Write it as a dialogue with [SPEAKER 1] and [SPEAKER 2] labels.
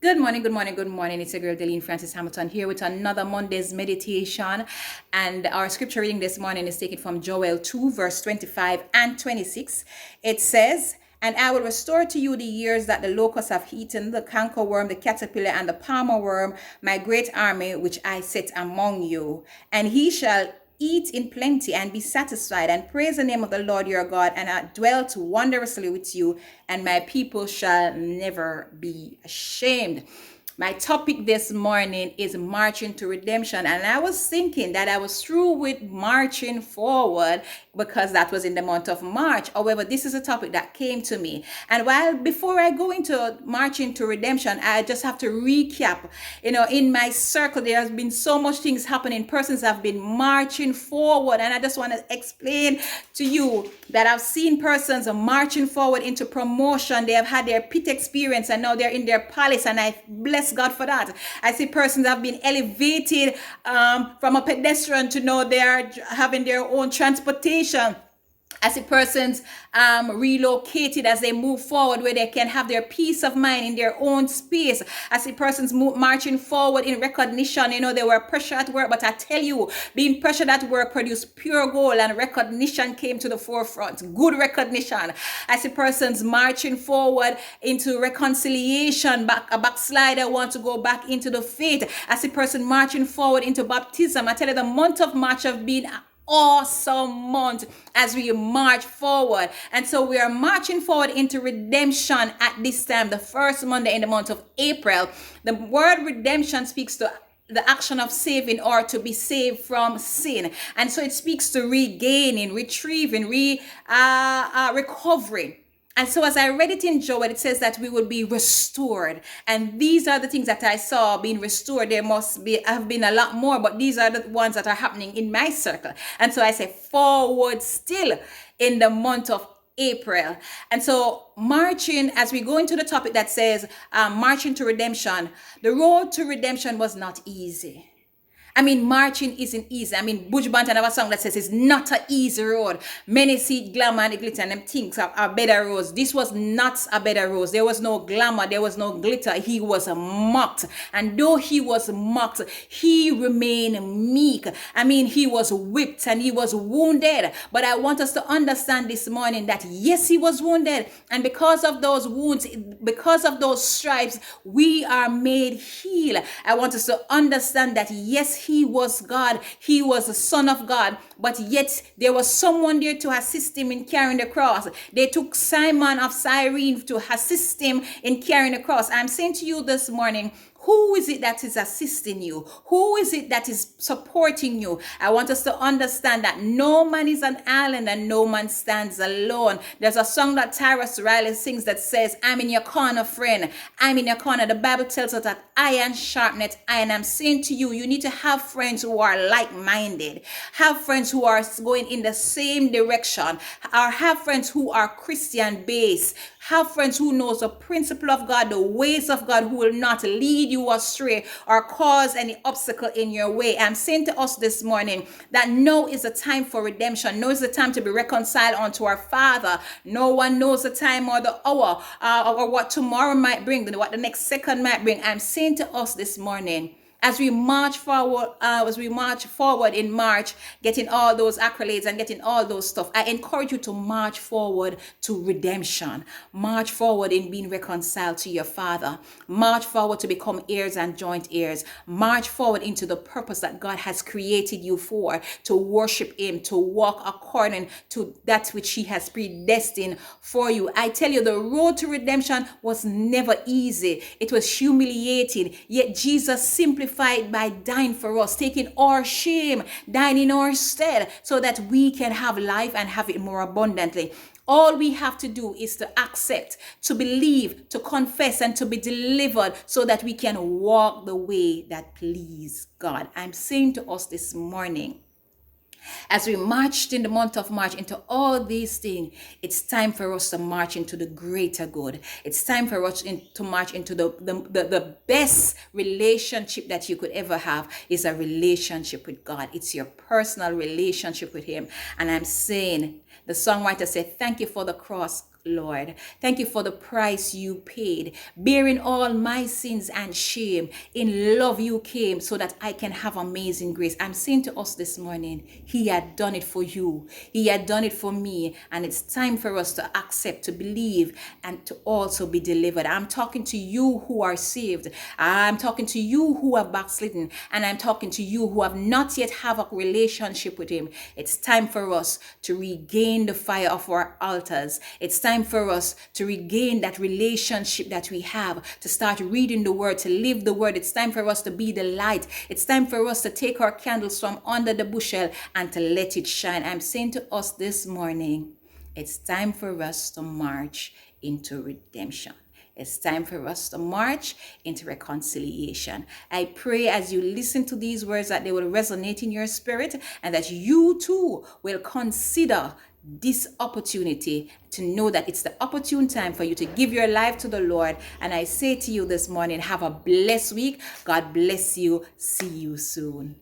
[SPEAKER 1] Good morning, good morning, good morning. It's your girl Delene Francis Hamilton here with another Monday's meditation. And our scripture reading this morning is taken from Joel 2, verse 25 and 26. It says, "And I will restore to you the years that the locusts have eaten, the cankerworm, the caterpillar, and the palmer worm, my great army which I set among you. And he shall eat in plenty and be satisfied, and praise the name of the Lord your God, and I dwelt wondrously with you, and my people shall never be ashamed." My topic this morning is marching to redemption. And I was thinking that I was through with marching forward because that was in the month of March. However, this is a topic that came to me. And before I go into marching to redemption, I just have to recap. In my circle, there has been so much things happening. Persons have been marching forward. And I just want to explain to you that I've seen persons marching forward into promotion. They have had their pit experience and now they're in their palace. And I bless God for that. I see persons have been elevated from a pedestrian to now they are having their own transportation. I see persons relocated as they move forward where they can have their peace of mind in their own space. I see persons marching forward in recognition. They were pressured at work, but I tell you, being pressured at work produced pure gold, and recognition came to the forefront. Good recognition. I see persons marching forward into reconciliation. A backslider want to go back into the faith. I see person marching forward into baptism. I tell you, the month of March have been awesome month as we march forward. And so we are marching forward into redemption at this time, the first Monday in the month of April. The word redemption speaks to the action of saving or to be saved from sin. And so it speaks to regaining, retrieving, recovering. And so as I read it in Joel, it says that we will be restored. And these are the things that I saw being restored. There have been a lot more, but these are the ones that are happening in my circle. And so I say forward still in the month of April. And so marching, as we go into the topic that says marching to redemption, the road to redemption was not easy. Marching isn't easy. Buju Banton have a song that says it's not an easy road. Many see glamour and glitter and them things are better roads. This was not a better road. There was no glamour. There was no glitter. He was mocked. And though he was mocked, he remained meek. He was whipped and he was wounded. But I want us to understand this morning that yes, he was wounded. And because of those wounds, because of those stripes, we are made heal. I want us to understand that yes, he was God. He was the Son of God. But yet there was someone there to assist him in carrying the cross. They took Simon of Cyrene to assist him in carrying the cross. I'm saying to you this morning, who is it that is assisting you? Who is it that is supporting you? I want us to understand that no man is an island and no man stands alone. There's a song that Tyrus Riley sings that says, "I'm in your corner, friend. I'm in your corner." The Bible tells us that iron sharpeneth iron. I'm saying to you, you need to have friends who are like-minded. Have friends who are going in the same direction. Or have friends who are Christian-based. Have friends who knows the principle of God, the ways of God, who will not lead you astray or cause any obstacle in your way. I'm saying to us this morning that now is the time for redemption. Now is the time to be reconciled unto our Father. No one knows the time or the hour or what tomorrow might bring, what the next second might bring. I'm saying to us this morning, as we march forward in March, getting all those accolades and getting all those stuff, I encourage you to march forward to redemption. March forward in being reconciled to your Father. March forward to become heirs and joint heirs. March forward into the purpose that God has created you for, to worship him, to walk according to that which he has predestined for you. I tell you, the road to redemption was never easy. It was humiliating, yet Jesus simplified by dying for us, taking our shame, dying in our stead, so that we can have life and have it more abundantly. All we have to do is to accept, to believe, to confess, and to be delivered so that we can walk the way that please God. I'm saying to us this morning, as we marched in the month of March into all these things, it's time for us to march into the greater good. It's time for us to march into the best relationship that you could ever have is a relationship with God. It's your personal relationship with him. And I'm saying, the songwriter said, thank you for the cross. Lord. Thank you for the price you paid, bearing all my sins and shame. In love, you came so that I can have amazing grace. I'm saying to us this morning, He had done it for you. He had done it for me. And it's time for us to accept, to believe, and to also be delivered. I'm talking to you who are saved. I'm talking to you who have backslidden. And I'm talking to you who have not yet have a relationship with Him. It's time for us to regain the fire of our altars. It's time for us to regain that relationship that we have, to start reading the word, to live the word. It's time for us to be the light. It's time for us to take our candles from under the bushel and to let it shine. I'm saying to us this morning, it's time for us to march into redemption. It's time for us to march into reconciliation. I pray as you listen to these words that they will resonate in your spirit, and that you too will consider this opportunity to know that it's the opportune time for you to give your life to the Lord. And I say to you this morning, have a blessed week. God bless you. See you soon.